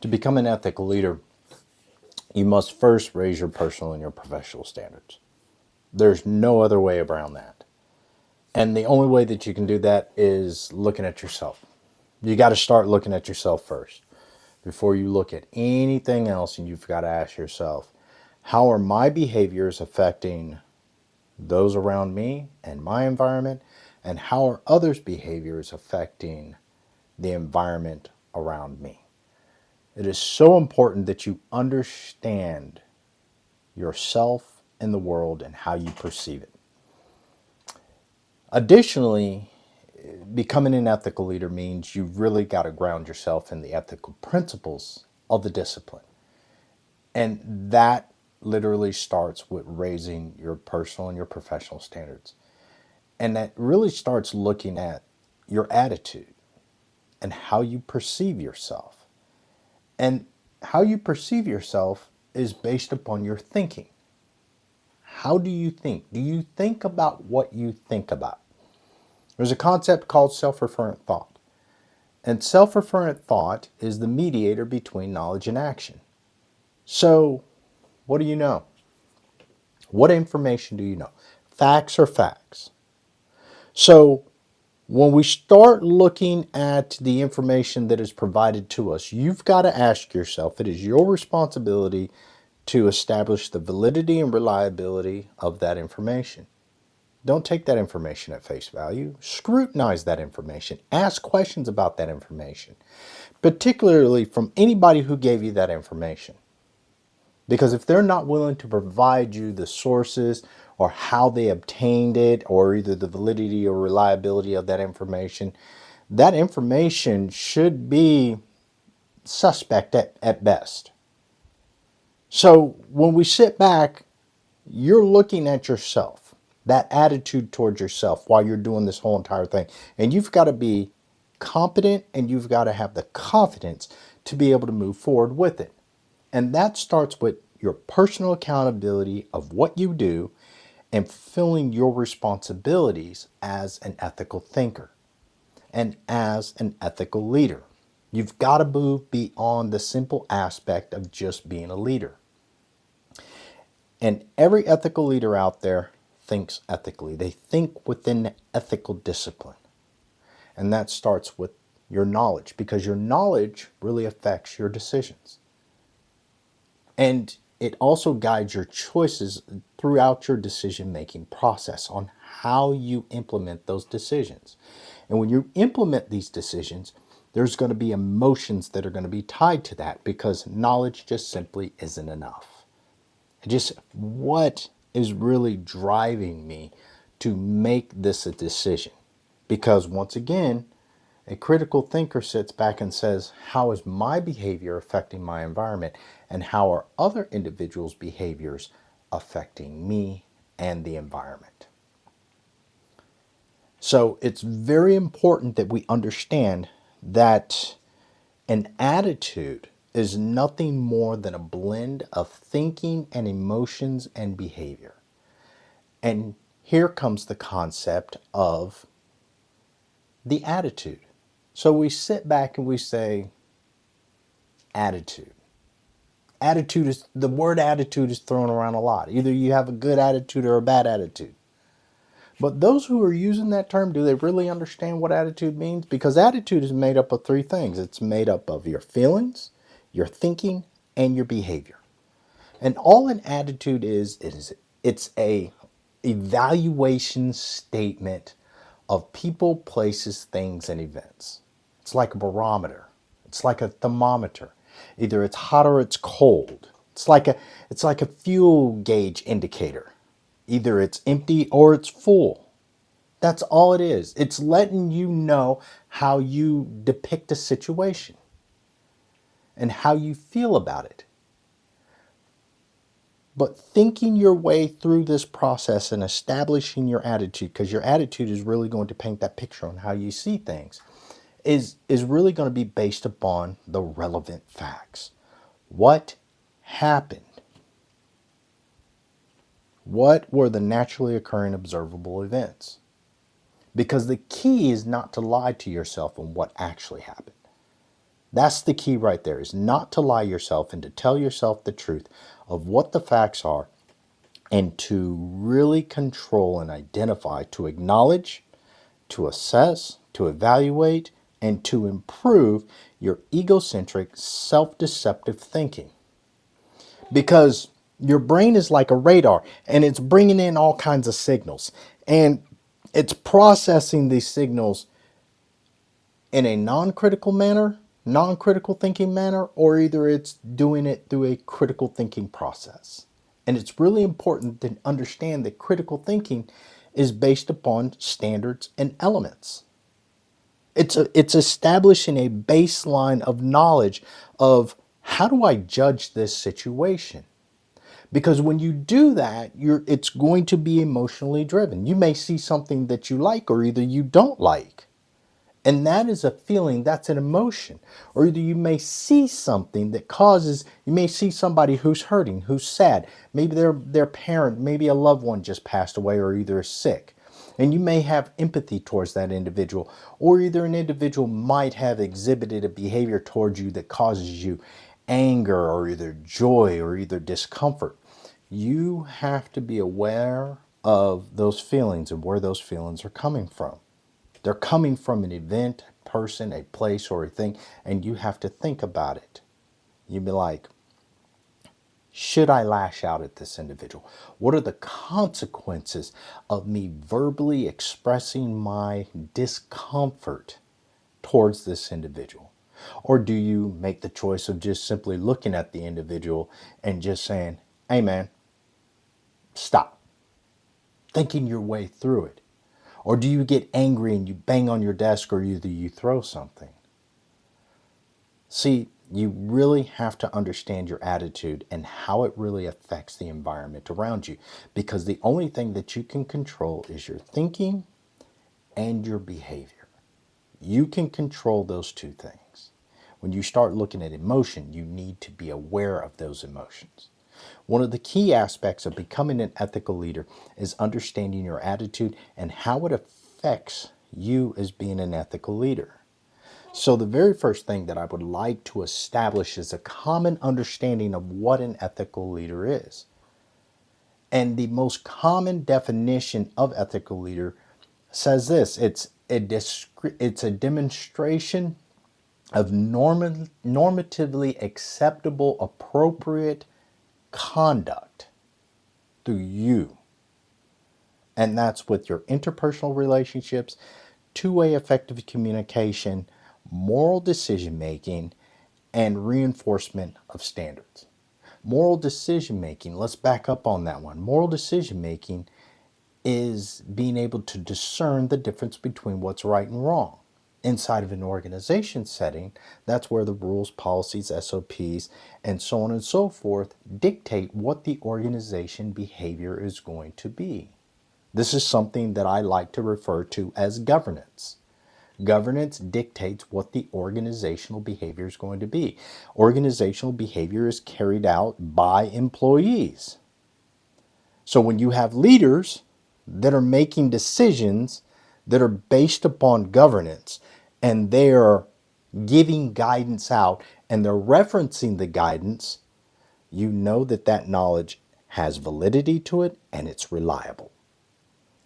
To become an ethical leader, you must first raise your personal and your professional standards. There's no other way around that. And the only way that you can do that is looking at yourself. You got to start looking at yourself first before you look at anything else, and you've got to ask yourself, how are my behaviors affecting those around me and my environment? And how are others' behaviors affecting the environment around me? It is so important that you understand yourself and the world and how you perceive it. Additionally, becoming an ethical leader means you've really got to ground yourself in the ethical principles of the discipline. And that literally starts with raising your personal and your professional standards. And that really starts looking at your attitude and how you perceive yourself. And how you perceive yourself is based upon your thinking. How do you think? Do you think about what you think about? There's a concept called self-referent thought. And self-referent thought is the mediator between knowledge and action. So, what do you know? What information do you know? Facts are facts. So, when we start looking at the information that is provided to us, you've got to ask yourself, it is your responsibility to establish the validity and reliability of that information. Don't take that information at face value. Scrutinize that information. Ask questions about that information, particularly from anybody who gave you that information. Because if they're not willing to provide you the sources or how they obtained it, or either the validity or reliability of that information should be suspect at best. So when we sit back, you're looking at yourself, that attitude towards yourself while you're doing this whole entire thing. And you've got to be competent and you've got to have the confidence to be able to move forward with it. And that starts with your personal accountability of what you do and fulfilling your responsibilities as an ethical thinker and as an ethical leader. You've got to move beyond the simple aspect of just being a leader. And every ethical leader out there thinks ethically. They think within the ethical discipline. And that starts with your knowledge, because your knowledge really affects your decisions. And it also guides your choices throughout your decision-making process on how you implement those decisions. And when you implement these decisions, there's going to be emotions that are going to be tied to that, because knowledge just simply isn't enough. Just what is really driving me to make this a decision? Because once again, a critical thinker sits back and says, how is my behavior affecting my environment? And how are other individuals' behaviors affecting me and the environment? So it's very important that we understand that an attitude is nothing more than a blend of thinking and emotions and behavior. And here comes the concept of the attitude. So we sit back and we say, attitude. The word attitude is thrown around a lot. Either you have a good attitude or a bad attitude. But those who are using that term, do they really understand what attitude means? Because attitude is made up of three things. It's made up of your feelings, your thinking, and your behavior. And all an attitude is it's a evaluation statement of people, places, things, and events. It's like a barometer. It's like a thermometer. Either it's hot or it's cold. It's like a fuel gauge indicator. Either it's empty or it's full. That's all it is. It's letting you know how you depict a situation and how you feel about it. But thinking your way through this process and establishing your attitude, because your attitude is really going to paint that picture on how you see things, is really going to be based upon the relevant facts. What happened? What were the naturally occurring observable events? Because the key is not to lie to yourself on what actually happened. That's the key right there, is not to lie yourself and to tell yourself the truth of what the facts are, and to really control and identify, to acknowledge, to assess, to evaluate, and to improve your egocentric, self-deceptive thinking. Because your brain is like a radar and it's bringing in all kinds of signals, and it's processing these signals in a non-critical manner, non-critical thinking manner, or either it's doing it through a critical thinking process. And it's really important to understand that critical thinking is based upon standards and elements. It's establishing a baseline of knowledge of, how do I judge this situation? Because when you do that, it's going to be emotionally driven. You may see something that you like or either you don't like. And that is a feeling, that's an emotion. Or either you may see something that causes, you may see somebody who's hurting, who's sad. Maybe their parent, maybe a loved one just passed away or either is sick. And you may have empathy towards that individual. Or either an individual might have exhibited a behavior towards you that causes you anger or either joy or either discomfort. You have to be aware of those feelings and where those feelings are coming from. They're coming from an event, a person, a place, or a thing, and you have to think about it. You'd be like, should I lash out at this individual? What are the consequences of me verbally expressing my discomfort towards this individual? Or do you make the choice of just simply looking at the individual and just saying, hey man, stop, thinking your way through it? Or do you get angry and you bang on your desk, or either you throw something? See, you really have to understand your attitude and how it really affects the environment around you, because the only thing that you can control is your thinking and your behavior. You can control those two things. When you start looking at emotion, you need to be aware of those emotions. One of the key aspects of becoming an ethical leader is understanding your attitude and how it affects you as being an ethical leader. So the very first thing that I would like to establish is a common understanding of what an ethical leader is. And the most common definition of ethical leader says this: it's a demonstration of normatively acceptable, appropriate conduct through you. And that's with your interpersonal relationships, two-way effective communication, moral decision making, and reinforcement of standards. Moral decision making, let's back up on that one. Moral decision making is being able to discern the difference between what's right and wrong. Inside of an organization setting, that's where the rules, policies, SOPs, and so on and so forth dictate what the organization behavior is going to be. This is something that I like to refer to as governance. Governance dictates what the organizational behavior is going to be. Organizational behavior is carried out by employees. So when you have leaders that are making decisions that are based upon governance, and they are giving guidance out and they're referencing the guidance, you know that that knowledge has validity to it and it's reliable.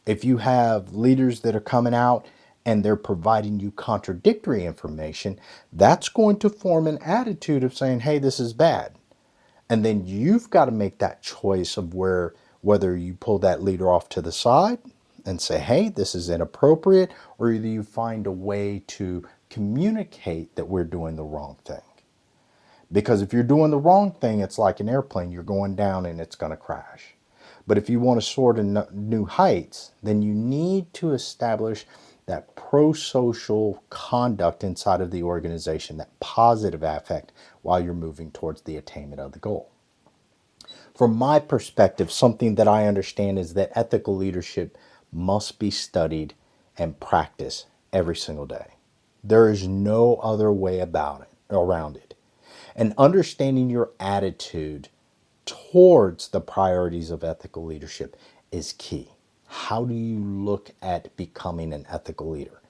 If you have leaders that are coming out and they're providing you contradictory information, that's going to form an attitude of saying, hey, this is bad. And then you've got to make that choice of whether you pull that leader off to the side and say, hey, this is inappropriate, or either you find a way to communicate that we're doing the wrong thing. Because if you're doing the wrong thing, it's like an airplane, you're going down and it's going to crash. But if you want to soar to new heights, then you need to establish that pro-social conduct inside of the organization, that positive affect, while you're moving towards the attainment of the goal. From my perspective, something that I understand is that ethical leadership must be studied and practiced every single day. There is no other way around it. And understanding your attitude towards the priorities of ethical leadership is key. How do you look at becoming an ethical leader?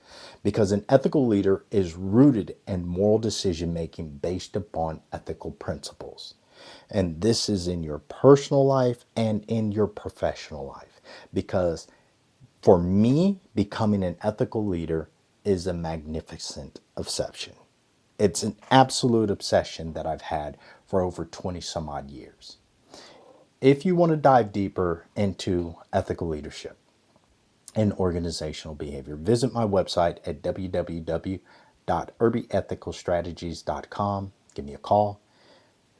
Because an ethical leader is rooted in moral decision making based upon ethical principles. And this is in your personal life and in your professional life. Because for me, becoming an ethical leader is a magnificent obsession. It's an absolute obsession that I've had for over 20 some odd years. If you want to dive deeper into ethical leadership and organizational behavior, visit my website at www.urbiethicalstrategies.com. Give me a call,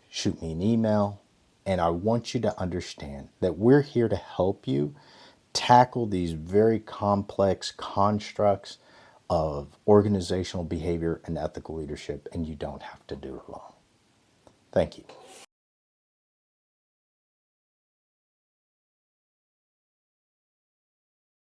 shoot me an email, and I want you to understand that we're here to help you tackle these very complex constructs of organizational behavior and ethical leadership, and you don't have to do it alone. Thank you.